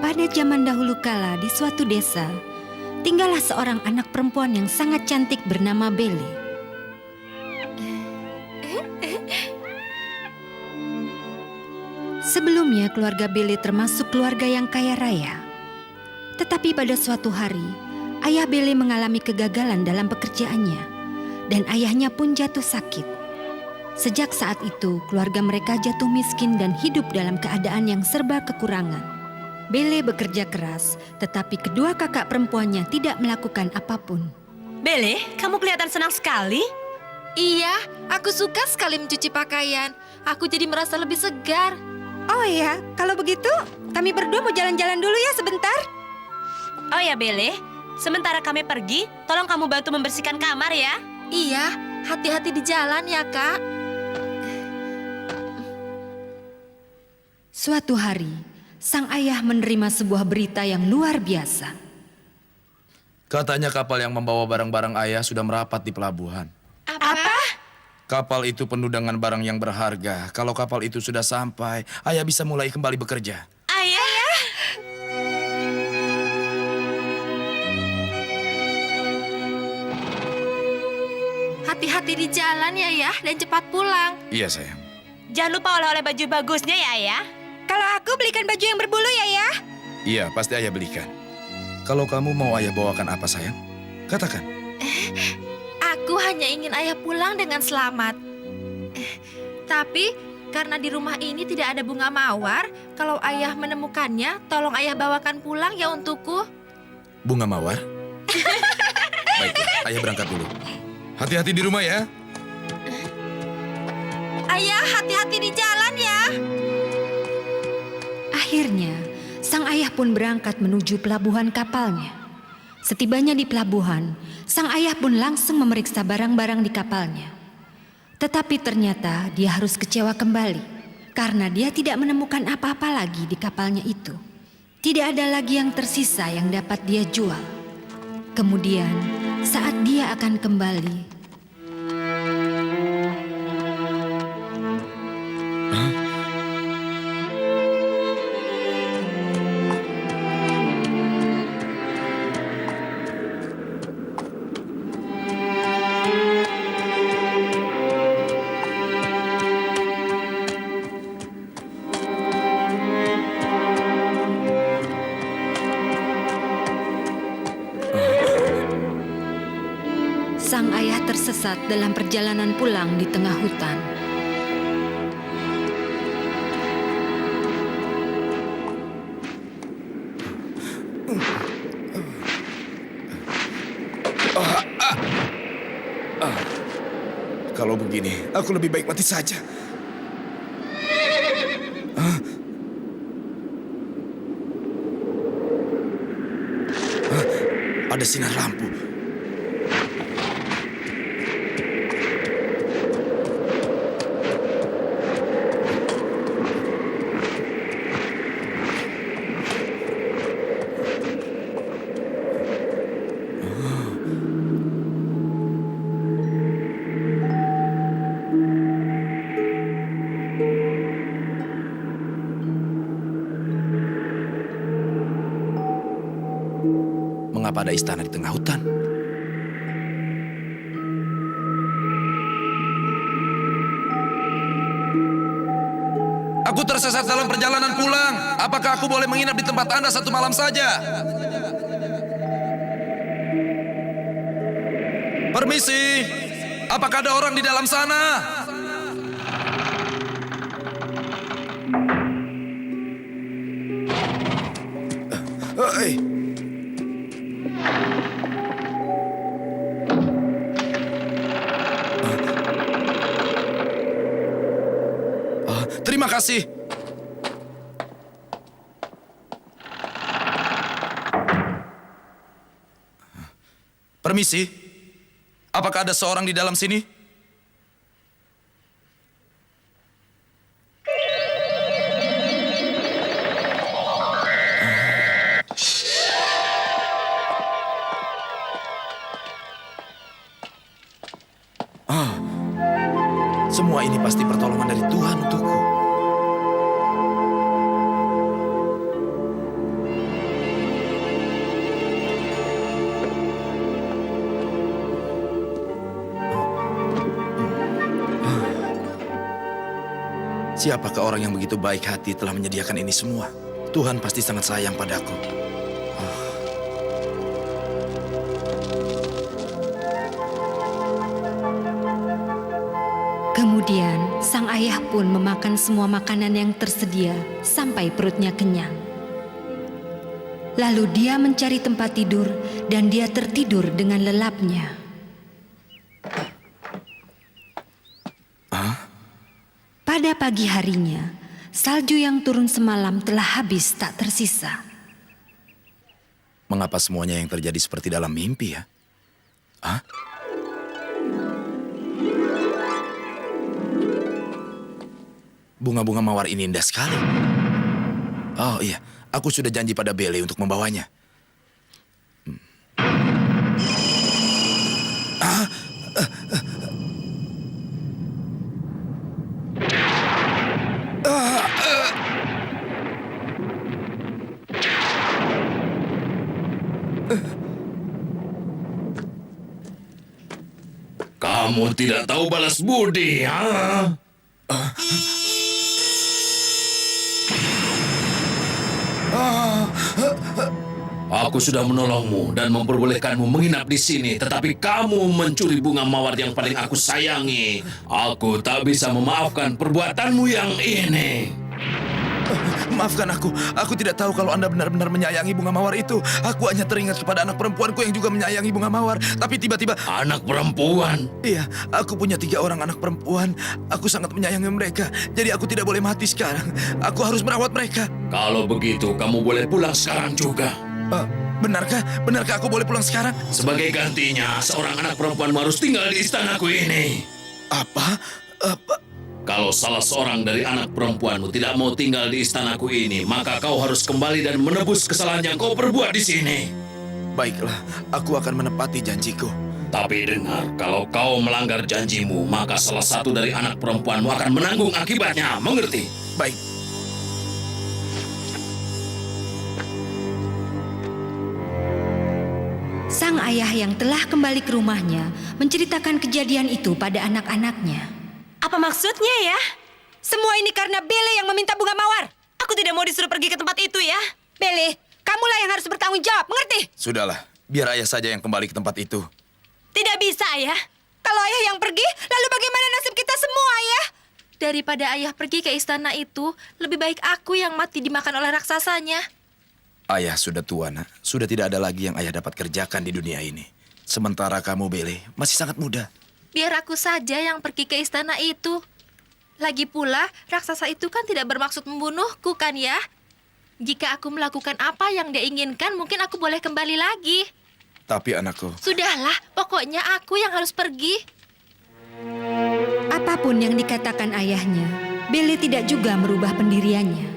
Pada zaman dahulu kala di suatu desa, tinggallah seorang anak perempuan yang sangat cantik bernama Belle. Sebelumnya keluarga Belle termasuk keluarga yang kaya raya. Tetapi pada suatu hari, ayah Belle mengalami kegagalan dalam pekerjaannya dan ayahnya pun jatuh sakit. Sejak saat itu, keluarga mereka jatuh miskin dan hidup dalam keadaan yang serba kekurangan. Belle bekerja keras, tetapi kedua kakak perempuannya tidak melakukan apapun. Belle, kamu kelihatan senang sekali. Iya, aku suka sekali mencuci pakaian. Aku jadi merasa lebih segar. Oh ya, kalau begitu kami berdua mau jalan-jalan dulu ya sebentar. Oh ya Belle, sementara kami pergi, tolong kamu bantu membersihkan kamar ya. Iya, hati-hati di jalan ya, Kak. Suatu hari, sang ayah menerima sebuah berita yang luar biasa. Katanya kapal yang membawa barang-barang ayah sudah merapat di pelabuhan. Apa? Kapal itu penuh dengan barang yang berharga. Kalau kapal itu sudah sampai, ayah bisa mulai kembali bekerja. Ayah? Hati-hati di jalan ya, dan cepat pulang. Iya sayang. Jangan lupa oleh-oleh baju bagusnya ya ayah. Kalau aku belikan baju yang berbulu ya. Iya, pasti ayah belikan. Kalau kamu mau ayah bawakan apa sayang? Katakan. Aku hanya ingin ayah pulang dengan selamat. Tapi karena di rumah ini tidak ada bunga mawar, kalau ayah menemukannya, tolong ayah bawakan pulang ya untukku. Bunga mawar? Baiklah, ayah berangkat dulu. Hati-hati di rumah ya. Ayah, hati-hati di jalan ya. Akhirnya, sang ayah pun berangkat menuju pelabuhan kapalnya. Setibanya di pelabuhan, sang ayah pun langsung memeriksa barang-barang di kapalnya. Tetapi ternyata dia harus kecewa kembali karena dia tidak menemukan apa-apa lagi di kapalnya itu. Tidak ada lagi yang tersisa yang dapat dia jual. Kemudian, saat dia akan kembali, sang ayah tersesat dalam perjalanan pulang di tengah hutan. Kalau begini, aku lebih baik mati saja. ada sinar lampu. Mengapa ada istana di tengah hutan? Aku tersesat dalam perjalanan pulang. Apakah aku boleh menginap di tempat Anda 1 malam saja? Permisi, apakah ada orang di dalam sana? Hei. Terima kasih. Permisi, apakah ada seorang di dalam sini? Semua ini pasti pertolongan dari Tuhan untukku. Siapakah orang yang begitu baik hati telah menyediakan ini semua? Tuhan pasti sangat sayang padaku. Kemudian sang ayah pun memakan semua makanan yang tersedia sampai perutnya kenyang. Lalu dia mencari tempat tidur dan dia tertidur dengan lelapnya. Pada pagi harinya, salju yang turun semalam telah habis tak tersisa. Mengapa semuanya yang terjadi seperti dalam mimpi ya? Bunga-bunga mawar ini indah sekali. Oh iya, aku sudah janji pada Bele untuk membawanya. Kamu tidak tahu balas budi, ha? Aku sudah menolongmu dan memperbolehkanmu menginap di sini, tetapi kamu mencuri bunga mawar yang paling aku sayangi. Aku tak bisa memaafkan perbuatanmu yang ini. Maafkan aku tidak tahu kalau Anda benar-benar menyayangi bunga mawar itu. Aku hanya teringat kepada anak perempuanku yang juga menyayangi bunga mawar. Tapi tiba-tiba... Anak perempuan? Iya, aku punya 3 orang anak perempuan. Aku sangat menyayangi mereka. Jadi aku tidak boleh mati sekarang. Aku harus merawat mereka. Kalau begitu, kamu boleh pulang sekarang juga. Benarkah? Benarkah aku boleh pulang sekarang? Sebagai gantinya, seorang anak perempuan harus tinggal di istanaku ini. Apa? Kalau salah seorang dari anak perempuanmu tidak mau tinggal di istanaku ini, maka kau harus kembali dan menebus kesalahan yang kau perbuat di sini. Baiklah, aku akan menepati janjiku. Tapi dengar, kalau kau melanggar janjimu, maka salah satu dari anak perempuanmu akan menanggung akibatnya, mengerti? Baik. Sang ayah yang telah kembali ke rumahnya menceritakan kejadian itu pada anak-anaknya. Apa maksudnya ya? Semua ini karena Bele yang meminta bunga mawar. Aku tidak mau disuruh pergi ke tempat itu ya. Bele, kamulah yang harus bertanggung jawab, mengerti? Sudahlah, biar ayah saja yang kembali ke tempat itu. Tidak bisa ya. Kalau ayah yang pergi, lalu bagaimana nasib kita semua, ayah? Daripada ayah pergi ke istana itu, lebih baik aku yang mati dimakan oleh raksasanya. Ayah sudah tua, nak. Sudah tidak ada lagi yang ayah dapat kerjakan di dunia ini. Sementara kamu, Bele, masih sangat muda. Biar aku saja yang pergi ke istana itu. Lagi pula, raksasa itu kan tidak bermaksud membunuhku kan ya? Jika aku melakukan apa yang dia inginkan, mungkin aku boleh kembali lagi. Tapi anakku, Sudahlah, pokoknya aku yang harus pergi. Apapun yang dikatakan ayahnya, Bele tidak juga merubah pendiriannya.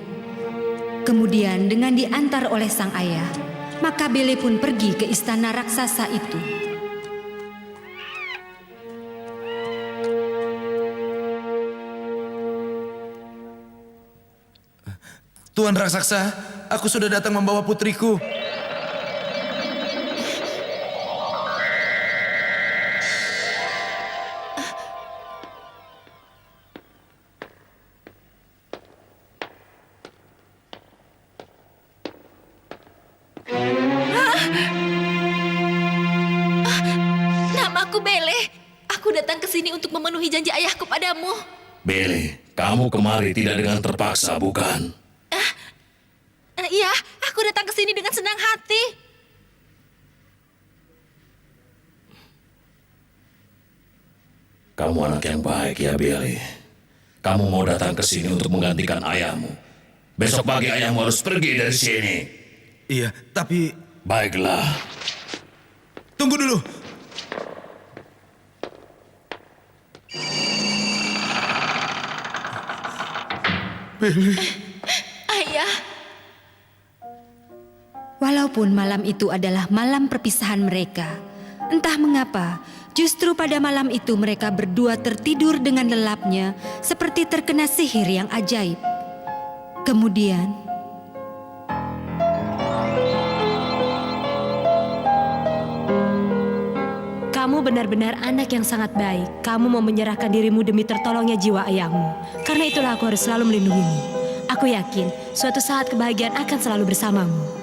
Kemudian dengan diantar oleh sang ayah, maka Bele pun pergi ke istana raksasa itu. Tuan raksasa, aku sudah datang membawa putriku. Namaku Bele. Aku datang ke sini untuk memenuhi janji ayahku padamu. Bele, kamu kemari tidak dengan terpaksa, bukan? Iya, aku datang ke sini dengan senang hati. Kamu anak yang baik ya, Bele. Kamu mau datang ke sini untuk menggantikan ayahmu. Besok pagi ayahmu harus pergi dari sini. Iya, tapi Baiklah. tunggu dulu. Ayah, Walaupun malam itu adalah malam perpisahan mereka, entah mengapa, justru pada malam itu mereka berdua tertidur dengan lelapnya seperti terkena sihir yang ajaib. Kemudian, Kamu benar-benar anak yang sangat baik. Kamu mau menyerahkan dirimu demi tertolongnya jiwa ayahmu. Karena itulah aku harus selalu melindungimu. Aku yakin suatu saat kebahagiaan akan selalu bersamamu.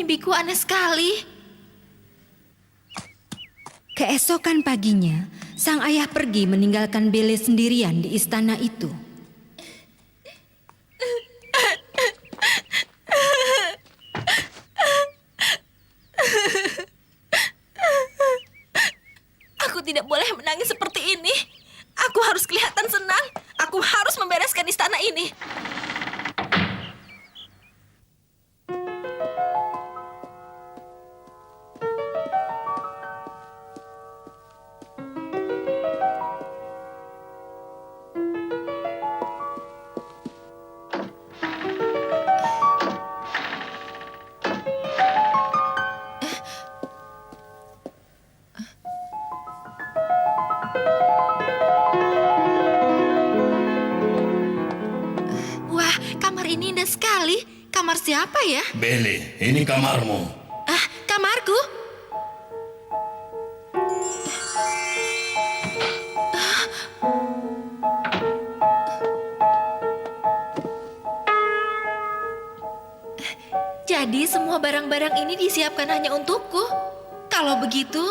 mimpiku aneh sekali. keesokan paginya, sang ayah pergi meninggalkan Bele sendirian di istana itu. Aku tidak boleh menangis seperti ini. Aku harus kelihatan senang. Aku harus membereskan istana ini. Wah, kamar ini indah sekali. Kamar siapa ya? Bele, ini kamarmu. Ah, kamarku. Jadi semua barang-barang ini disiapkan hanya untukku. Kalau begitu,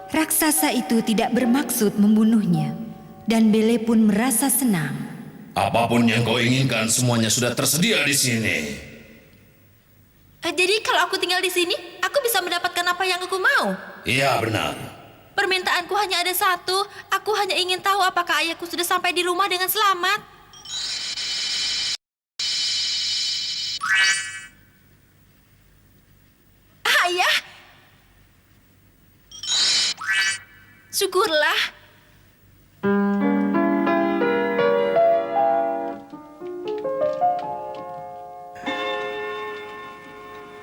Raksasa itu tidak bermaksud membunuhnya, dan Bele pun merasa senang. Apapun yang kau inginkan, semuanya sudah tersedia di sini. jadi kalau aku tinggal di sini, aku bisa mendapatkan apa yang aku mau. Iya, benar. Permintaanku hanya ada satu. Aku hanya ingin tahu apakah ayahku sudah sampai di rumah dengan selamat. Ayah! Syukurlah.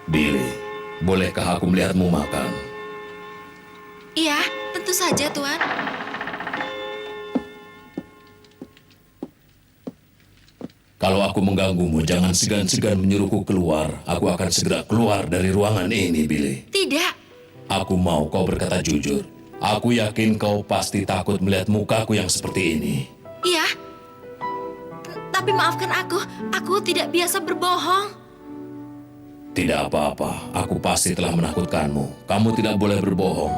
Billy, bolehkah aku melihatmu makan? Iya, tentu saja, Tuan. Kalau aku mengganggumu, jangan segan-segan menyuruhku keluar. Aku akan segera keluar dari ruangan ini, Billy. Tidak. Aku mau kau berkata jujur. Aku yakin kau pasti takut melihat mukaku yang seperti ini. Iya. Tapi maafkan aku. Aku tidak biasa berbohong. Tidak apa-apa, aku pasti telah menakutkanmu. Kamu tidak boleh berbohong.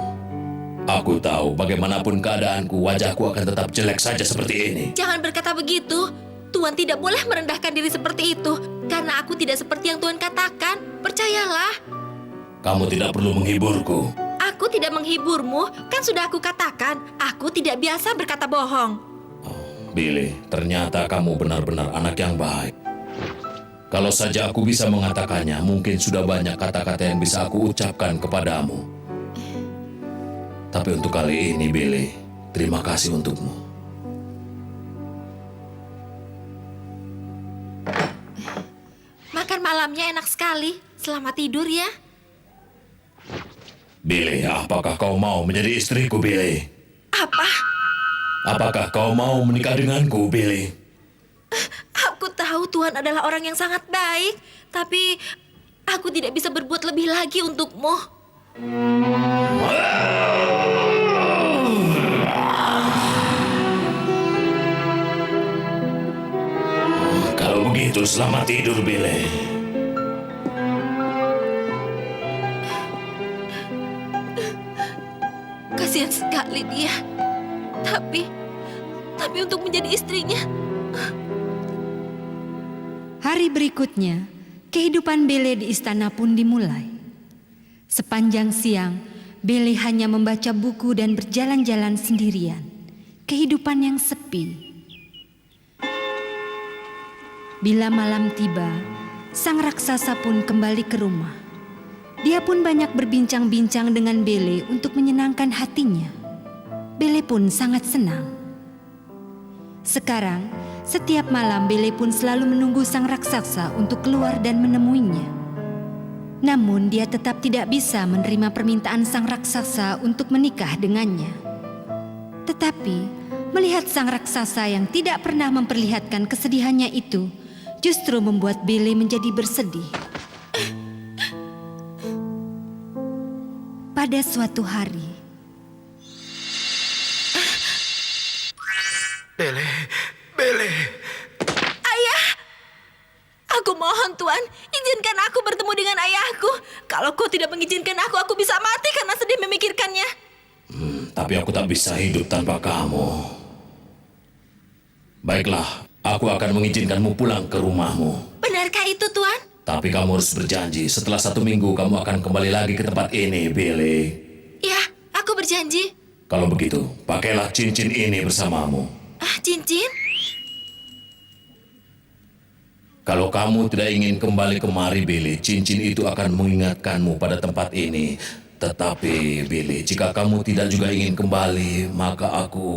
Aku tahu bagaimanapun keadaanku, wajahku akan tetap jelek saja seperti ini. Jangan berkata begitu. Tuan tidak boleh merendahkan diri seperti itu. Karena aku tidak seperti yang Tuan katakan. Percayalah. Kamu tidak perlu menghiburku. Aku tidak menghiburmu. Kan sudah aku katakan. Aku tidak biasa berkata bohong. Billy, ternyata kamu benar-benar anak yang baik. Kalau saja aku bisa mengatakannya, mungkin sudah banyak kata-kata yang bisa aku ucapkan kepadamu. Tapi untuk kali ini, Billy, terima kasih untukmu. Makan malamnya enak sekali. Selamat tidur ya. Billy, apakah kau mau menjadi istriku, Billy? Apa? Apakah kau mau menikah denganku, Billy? Aku tahu Tuhan adalah orang yang sangat baik, tapi aku tidak bisa berbuat lebih lagi untukmu. Kalau begitu, selamat tidur, Billy. Kasihan sekali dia. Tapi untuk menjadi istrinya, Hari berikutnya, kehidupan Bele di istana pun dimulai. Sepanjang siang, Bele hanya membaca buku dan berjalan-jalan sendirian. Kehidupan yang sepi. Bila malam tiba, sang raksasa pun kembali ke rumah. Dia pun banyak berbincang-bincang dengan Bele untuk menyenangkan hatinya. Bele pun sangat senang. Sekarang, setiap malam Bele pun selalu menunggu sang raksasa untuk keluar dan menemuinya. Namun dia tetap tidak bisa menerima permintaan sang raksasa untuk menikah dengannya. Tetapi melihat sang raksasa yang tidak pernah memperlihatkan kesedihannya itu, justru membuat Bele menjadi bersedih. Pada suatu hari, Bele. Ayah! Aku mohon Tuan, izinkan aku bertemu dengan ayahku. Kalau kau tidak mengizinkan aku bisa mati karena sedih memikirkannya. Tapi aku tak bisa hidup tanpa kamu. Baiklah, aku akan mengizinkanmu pulang ke rumahmu. Benarkah itu Tuan? Tapi kamu harus berjanji, setelah 1 minggu kamu akan kembali lagi ke tempat ini, Billy. Ya, aku berjanji. Kalau begitu, pakailah cincin ini bersamamu. Cincin? Kalau kamu tidak ingin kembali kemari, Billy, cincin itu akan mengingatkanmu pada tempat ini. Tetapi, Billy, jika kamu tidak juga ingin kembali, maka aku...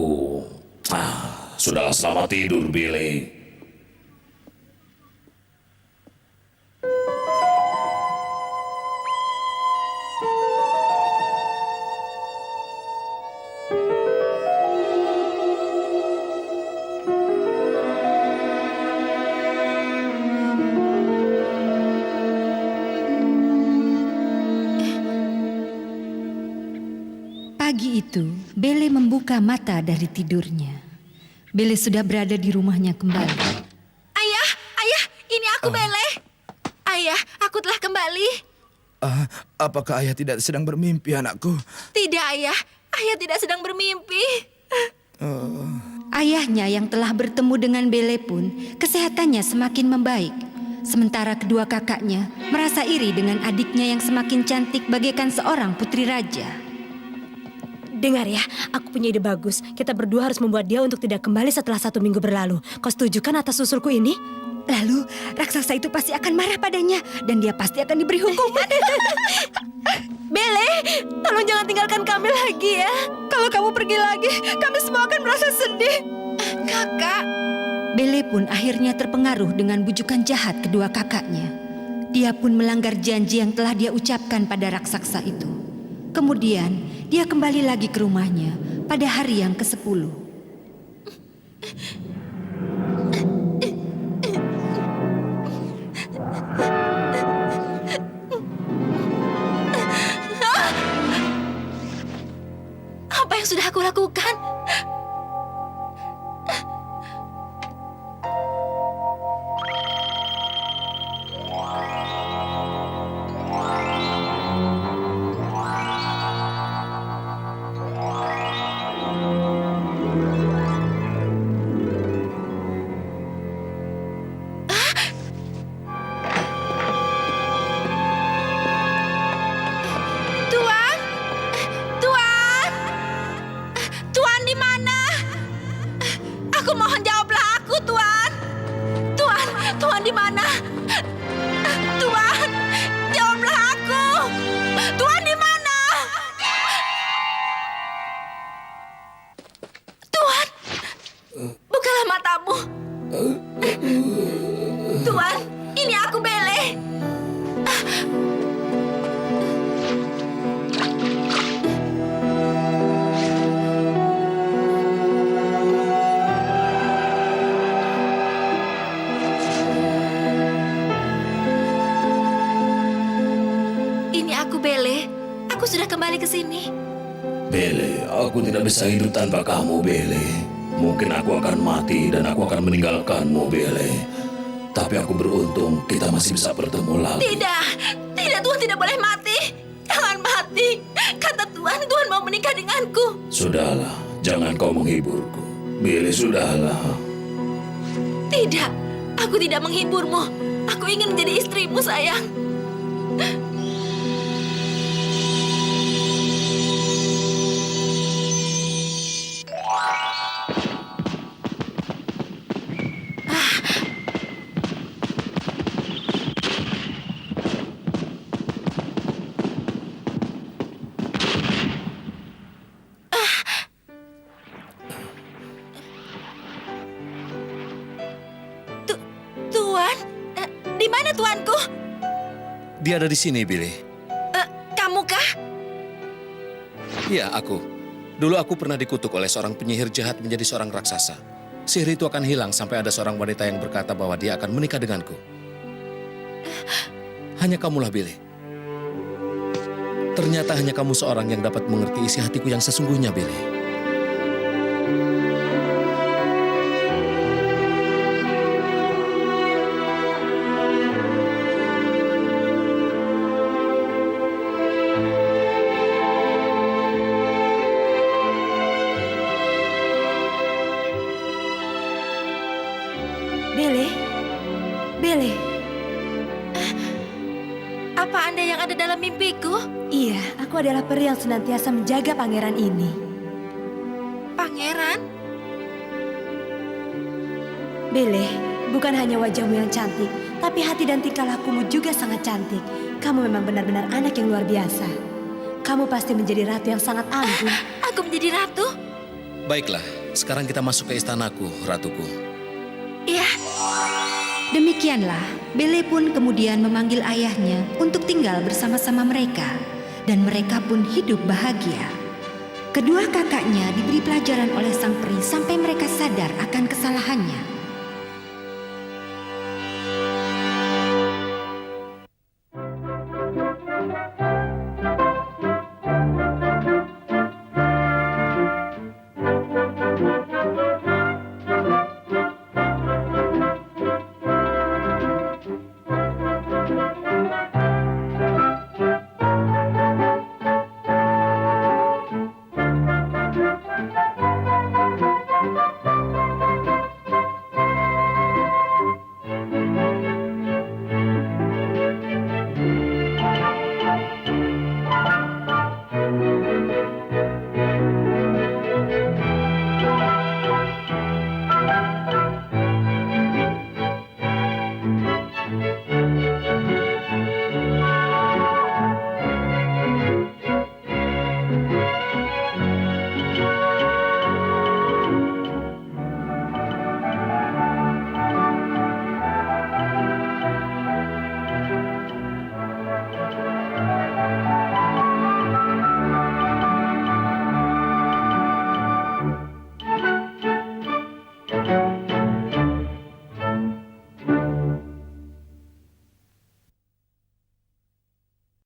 Sudahlah, selamat tidur, Billy. pagi itu Bele membuka mata dari tidurnya. Bele sudah berada di rumahnya kembali. Ayah, ini aku Bele. Ayah, aku telah kembali. Apakah ayah tidak sedang bermimpi, anakku? Tidak, ayah tidak sedang bermimpi. Ayahnya yang telah bertemu dengan Bele pun kesehatannya semakin membaik. Sementara kedua kakaknya merasa iri dengan adiknya yang semakin cantik bagaikan seorang putri raja. Dengar ya, aku punya ide bagus. Kita berdua harus membuat dia untuk tidak kembali setelah 1 minggu berlalu. Kau setuju kan atas usulku ini? Lalu raksasa itu pasti akan marah padanya dan dia pasti akan diberi hukuman. Bele, tolong jangan tinggalkan kami lagi ya. Kalau kamu pergi lagi, kami semua akan merasa sedih. Kakak, Bele pun akhirnya terpengaruh dengan bujukan jahat kedua kakaknya. Dia pun melanggar janji yang telah dia ucapkan pada raksasa itu. Kemudian dia kembali lagi ke rumahnya pada hari yang ke-10. apa yang sudah aku lakukan? Tuan di mana? Aku mohon jawablah aku, Tuan. Tuan di mana? matamu. Tuan, ini aku Bele. Ini aku Bele. Aku sudah kembali ke sini. Bele, aku tidak bisa hidup tanpa kamu, Bele. Mungkin aku akan mati dan aku akan meninggalkanmu, Bele. Tapi aku beruntung kita masih bisa bertemu lagi. Tidak, tidak, Tuhan tidak boleh mati. Jangan mati. Kata Tuhan, Tuhan mau menikah denganku. Sudahlah, jangan kau menghiburku. Bele, sudahlah. Tidak, aku tidak menghiburmu. Aku ingin menjadi istrimu, sayang. Tuan, di mana tuanku? Dia ada di sini, Billy. Kamu kah? Iya, aku. Dulu aku pernah dikutuk oleh seorang penyihir jahat menjadi seorang raksasa. Sihir itu akan hilang sampai ada seorang wanita yang berkata bahwa dia akan menikah denganku. Hanya kamulah, Billy. Ternyata hanya kamu seorang yang dapat mengerti isi hatiku yang sesungguhnya, Billy. Bele, Bele. Apa Anda yang ada dalam mimpiku? Iya, aku adalah peri yang senantiasa menjaga pangeran ini. Pangeran? Bele, bukan hanya wajahmu yang cantik, tapi hati dan tingkah lakumu juga sangat cantik. Kamu memang benar-benar anak yang luar biasa. Kamu pasti menjadi ratu yang sangat anggun. Aku menjadi ratu? Baiklah, sekarang kita masuk ke istanaku, ratuku. Iya. Demikianlah, Bele pun kemudian memanggil ayahnya untuk tinggal bersama-sama mereka. Dan mereka pun hidup bahagia. Kedua kakaknya diberi pelajaran oleh sang peri sampai mereka sadar akan kesalahannya.